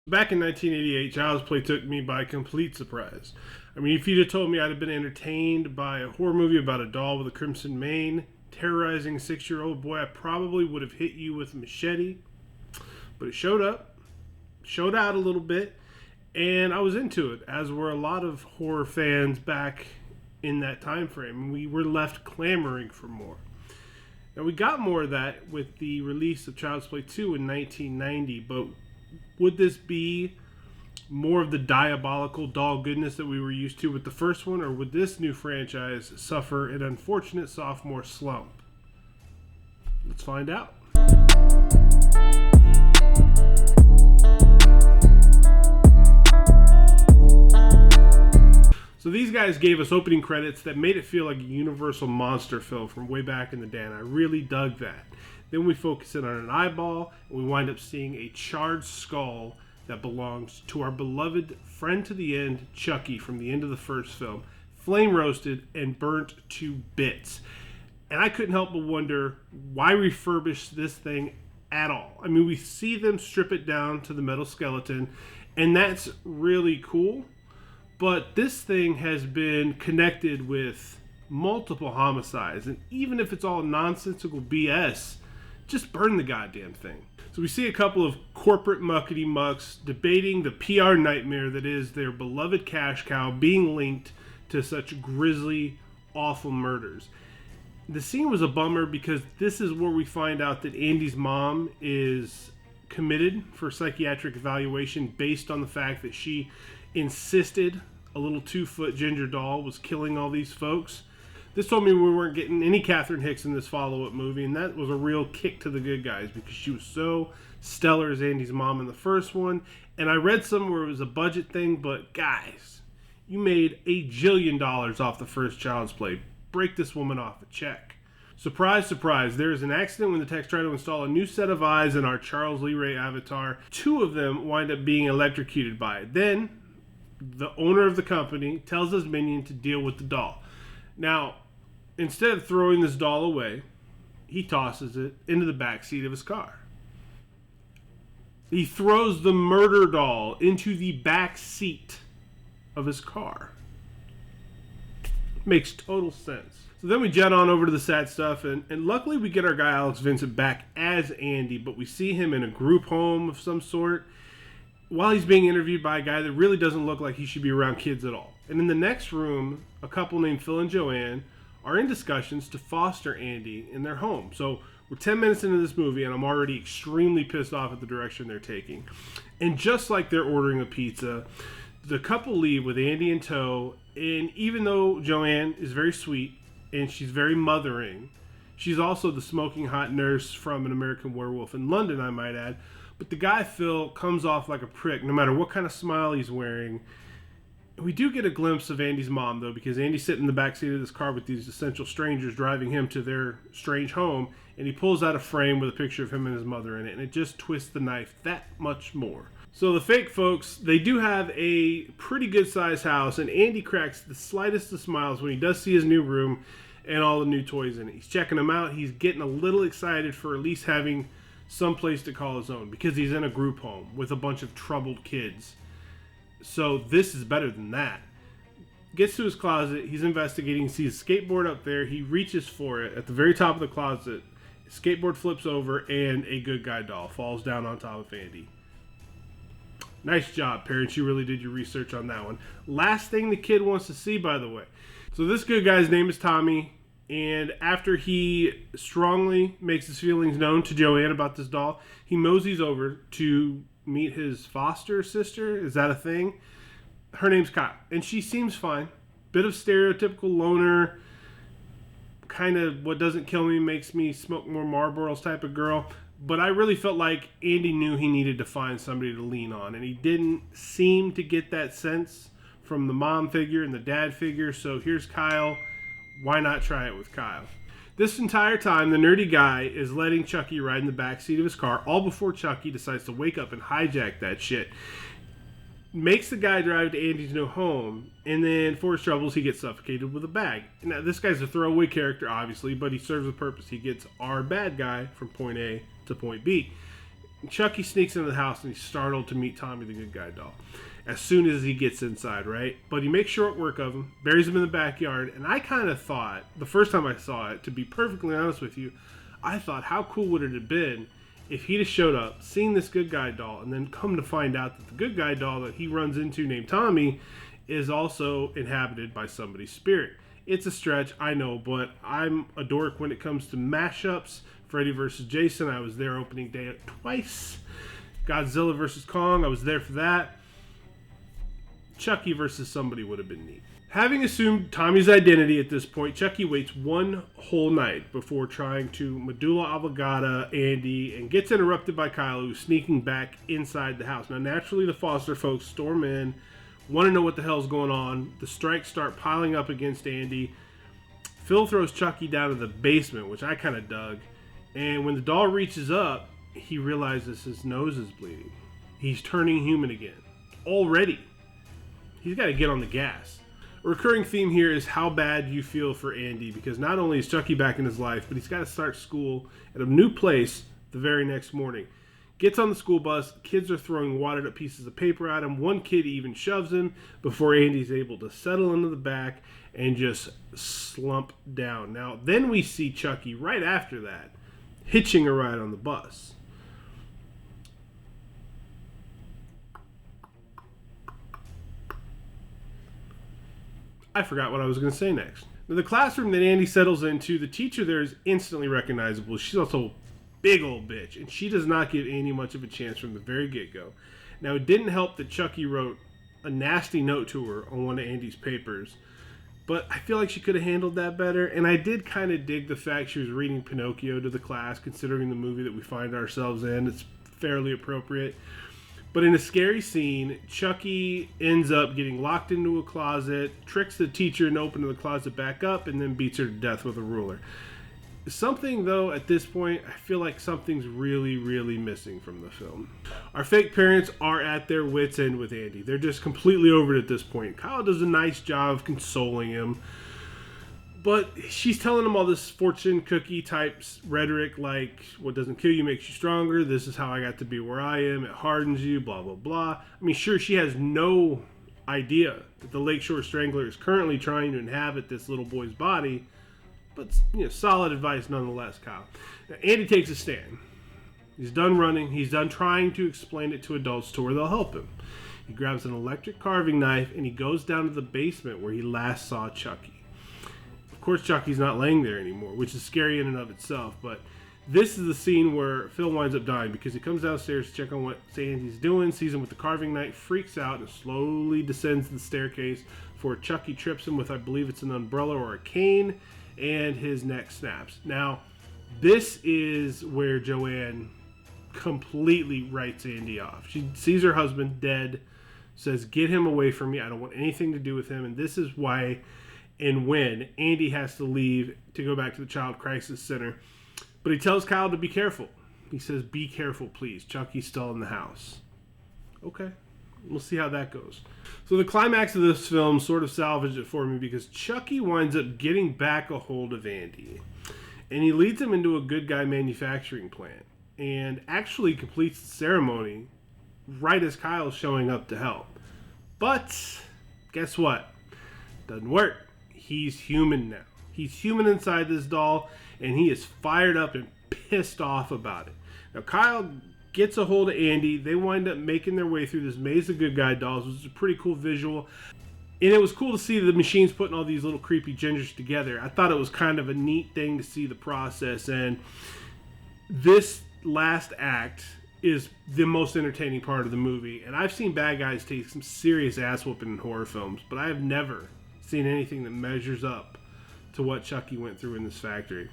Back in 1988, Child's Play took me by complete surprise. I mean, if you'd have told me I'd have been entertained by a horror movie about a doll with a crimson mane terrorizing a 6-year-old boy, I probably would have hit you with a machete. But it showed up, showed out a little bit, and I was into it, as were a lot of horror fans back in that time frame. We were left clamoring for more. Now, we got more of that with the release of Child's Play 2 in 1990, but would this be more of the diabolical doll goodness that we were used to with the first one, or would this new franchise suffer an unfortunate sophomore slump? Let's find out. So these guys gave us opening credits that made it feel like a Universal monster film from way back in the day, and I really dug that. Then we focus in on an eyeball, and we wind up seeing a charred skull that belongs to our beloved friend to the end, Chucky, from the end of the first film, flame roasted and burnt to bits. And I couldn't help but wonder, why refurbish this thing at all? I mean, we see them strip it down to the metal skeleton, and that's really cool. But this thing has been connected with multiple homicides, and even if it's all nonsensical BS, just burn the goddamn thing. So we see a couple of corporate muckety mucks debating the PR nightmare that is their beloved cash cow being linked to such grisly, awful murders. The scene was a bummer because this is where we find out that Andy's mom is committed for psychiatric evaluation based on the fact that she insisted a little 2-foot ginger doll was killing all these folks. This told me we weren't getting any Catherine Hicks in this follow-up movie, and that was a real kick to the good guys because she was so stellar as Andy's mom in the first one. And I read somewhere it was a budget thing, but guys, you made $1 jillion off the first Child's Play. Break this woman off a check. Surprise, surprise, there is an accident when the techs try to install a new set of eyes in our Charles Lee Ray avatar. 2 of them wind up being electrocuted by it. Then, the owner of the company tells his minion to deal with the doll. Now, instead of throwing this doll away, he tosses it into the back seat of his car. He throws the murder doll into the back seat of his car. Makes total sense. So then we jet on over to the sad stuff, and luckily we get our guy Alex Vincent back as Andy, but we see him in a group home of some sort while he's being interviewed by a guy that really doesn't look like he should be around kids at all. And in the next room, a couple named Phil and Joanne are in discussions to foster Andy in their home. So we're 10 minutes into this movie, and I'm already extremely pissed off at the direction they're taking. And just like they're ordering a pizza, the couple leave with Andy in tow, and even though Joanne is very sweet and she's very mothering, she's also the smoking hot nurse from An American Werewolf in London, I might add. But the guy, Phil, comes off like a prick no matter what kind of smile he's wearing. We do get a glimpse of Andy's mom, though, because Andy's sitting in the backseat of this car with these essential strangers driving him to their strange home, and he pulls out a frame with a picture of him and his mother in it, and it just twists the knife that much more. So the fake folks, they do have a pretty good-sized house, and Andy cracks the slightest of smiles when he does see his new room and all the new toys in it. He's checking them out. He's getting a little excited for at least having some place to call his own because he's in a group home with a bunch of troubled kids. So this is better than that. Gets to his closet, he's investigating, sees a skateboard up there, he reaches for it at the very top of the closet. His skateboard flips over and a good guy doll falls down on top of Andy. Nice job, parents, you really did your research on that one. Last thing the kid wants to see, by the way. So this good guy's name is Tommy, and after he strongly makes his feelings known to Joanne about this doll, he moseys over to meet his foster sister. Is that a thing? Her name's Kyle, and she seems fine. Bit of stereotypical loner, kind of what doesn't kill me makes me smoke more Marlboros type of girl. But I really felt like Andy knew he needed to find somebody to lean on, and he didn't seem to get that sense from the mom figure and the dad figure. So here's Kyle. Why not try it with Kyle? This entire time, the nerdy guy is letting Chucky ride in the backseat of his car, all before Chucky decides to wake up and hijack that shit. Makes the guy drive to Andy's new home, and then for his troubles, he gets suffocated with a bag. Now, this guy's a throwaway character, obviously, but he serves a purpose. He gets our bad guy from point A to point B. Chucky sneaks into the house and he's startled to meet Tommy the good guy doll as soon as he gets inside, right? But he makes short work of him, buries him in the backyard, and I kind of thought, the first time I saw it, to be perfectly honest with you, I thought, how cool would it have been if he'd have showed up, seen this good guy doll, and then come to find out that the good guy doll that he runs into named Tommy is also inhabited by somebody's spirit. It's a stretch, I know, but I'm a dork when it comes to mashups. Freddy vs. Jason, I was there opening day twice. Godzilla vs. Kong, I was there for that. Chucky versus somebody would have been neat. Having assumed Tommy's identity at this point, Chucky waits one whole night before trying to medulla oblongata Andy and gets interrupted by Kyle, who's sneaking back inside the house. Now, naturally, the Foster folks storm in, want to know what the hell's going on. The strikes start piling up against Andy. Phil throws Chucky down to the basement, which I kind of dug. And when the doll reaches up, he realizes his nose is bleeding. He's turning human again. Already. He's got to get on the gas. A recurring theme here is how bad you feel for Andy, because not only is Chucky back in his life, but he's got to start school at a new place the very next morning. Gets on the school bus, kids are throwing wadded up pieces of paper at him. One kid even shoves him before Andy's able to settle into the back and just slump down. Now, then we see Chucky right after that, hitching a ride on the bus. I forgot what I was going to say next. Now, the classroom that Andy settles into, the teacher there is instantly recognizable. She's also a big old bitch, and she does not give Andy much of a chance from the very get-go. Now, it didn't help that Chucky wrote a nasty note to her on one of Andy's papers, but I feel like she could have handled that better, and I did kind of dig the fact she was reading Pinocchio to the class, considering the movie that we find ourselves in. It's fairly appropriate. But in a scary scene, Chucky ends up getting locked into a closet, tricks the teacher into opening the closet back up, and then beats her to death with a ruler. Something, though, at this point, I feel like something's really, really missing from the film. Our fake parents are at their wits' end with Andy. They're just completely over it at this point. Kyle does a nice job of consoling him, but she's telling him all this fortune cookie type rhetoric like, what doesn't kill you makes you stronger, this is how I got to be where I am, it hardens you, blah, blah, blah. I mean, sure, she has no idea that the Lakeshore Strangler is currently trying to inhabit this little boy's body, but, solid advice nonetheless, Kyle. Now, Andy takes a stand. He's done running. He's done trying to explain it to adults to where they'll help him. He grabs an electric carving knife and he goes down to the basement where he last saw Chucky. Of course, Chucky's not laying there anymore, which is scary in and of itself, but this is the scene where Phil winds up dying because he comes downstairs to check on what Andy's doing, sees him with the carving knife, freaks out, and slowly descends the staircase before Chucky trips him with, I believe it's an umbrella or a cane, and his neck snaps. Now, this is where Joanne completely writes Andy off. She sees her husband dead, says, get him away from me, I don't want anything to do with him, and this is why and when Andy has to leave to go back to the Child Crisis Center. But he tells Kyle to be careful. He says, be careful, please. Chucky's still in the house. Okay. We'll see how that goes. So the climax of this film sort of salvaged it for me because Chucky winds up getting back a hold of Andy. And he leads him into a good guy manufacturing plant. And actually completes the ceremony right as Kyle's showing up to help. But guess what? Doesn't work. He's human now. He's human inside this doll, and he is fired up and pissed off about it. Now, Kyle gets a hold of Andy. They wind up making their way through this maze of good guy dolls, which is a pretty cool visual. And it was cool to see the machines putting all these little creepy gingers together. I thought it was kind of a neat thing to see the process. And this last act is the most entertaining part of the movie. And I've seen bad guys take some serious ass whooping in horror films, but I have never seen anything that measures up to what Chucky went through in this factory.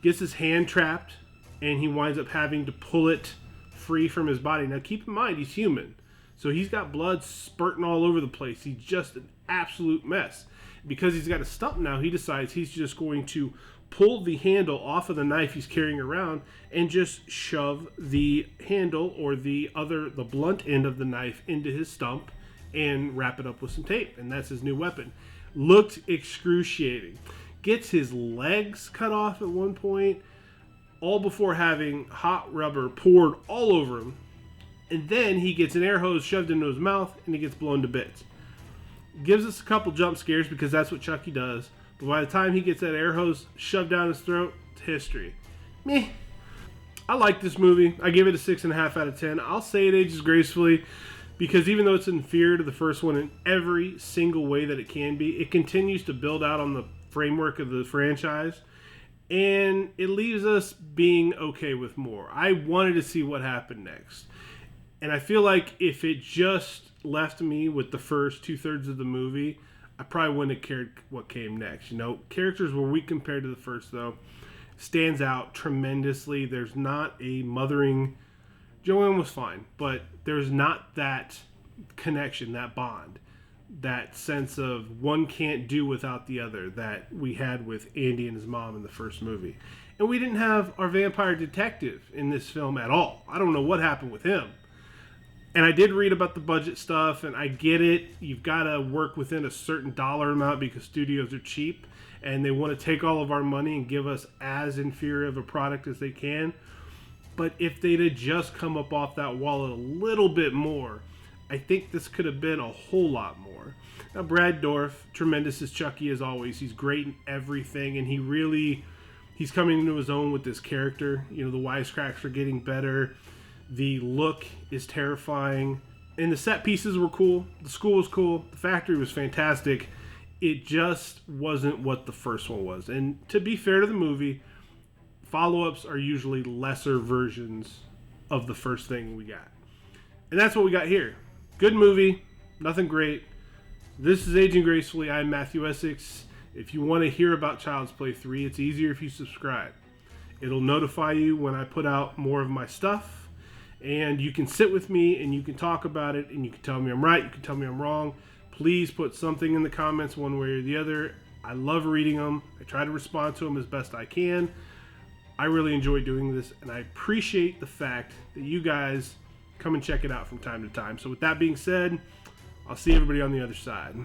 Gets his hand trapped, and he winds up having to pull it free from his body. Now, keep in mind, he's human. So he's got blood spurting all over the place. He's just an absolute mess. Because he's got a stump now, he decides he's just going to pull the handle off of the knife he's carrying around and just shove the handle or the blunt end of the knife into his stump and wrap it up with some tape. And that's his new weapon. Looked excruciating. Gets his legs cut off at one point. all before having hot rubber poured all over him. And then he gets an air hose shoved into his mouth and he gets blown to bits. Gives us a couple jump scares because that's what Chucky does. But by the time he gets that air hose shoved down his throat, it's history. Meh. I like this movie. I give it a 6.5 out of 10. I'll say it ages gracefully because even though it's inferior to the first one in every single way that it can be, it continues to build out on the framework of the franchise. And it leaves us being okay with more. I wanted to see what happened next. And I feel like if it just left me with the first 2/3 of the movie, I probably wouldn't have cared what came next. You know, characters were weak compared to the first, though. Stands out tremendously. There's not a mothering. Joanne was fine, but there's not that connection, that bond, that sense of one can't do without the other that we had with Andy and his mom in the first movie. And we didn't have our vampire detective in this film at all. I don't know what happened with him. And I did read about the budget stuff, and I get it. You've got to work within a certain dollar amount because studios are cheap, and they want to take all of our money and give us as inferior of a product as they can. But if they'd have just come up off that wallet a little bit more, I think this could have been a whole lot more. Now, Brad Dourif, tremendous as Chucky as always. He's great in everything, and he's coming into his own with this character. You know, the wisecracks are getting better. The look is terrifying. And the set pieces were cool. The school was cool. The factory was fantastic. It just wasn't what the first one was. And to be fair to the movie, follow-ups are usually lesser versions of the first thing we got. And that's what we got here. Good movie. Nothing great. This is Aging Gracefully. I'm Matthew Essex. If you want to hear about Child's Play 3, it's easier if you subscribe. It'll notify you when I put out more of my stuff. And you can sit with me and you can talk about it and you can tell me I'm right, you can tell me I'm wrong. Please put something in the comments one way or the other. I love reading them. I try to respond to them as best I can. I really enjoy doing this and I appreciate the fact that you guys come and check it out from time to time. So with that being said, I'll see everybody on the other side.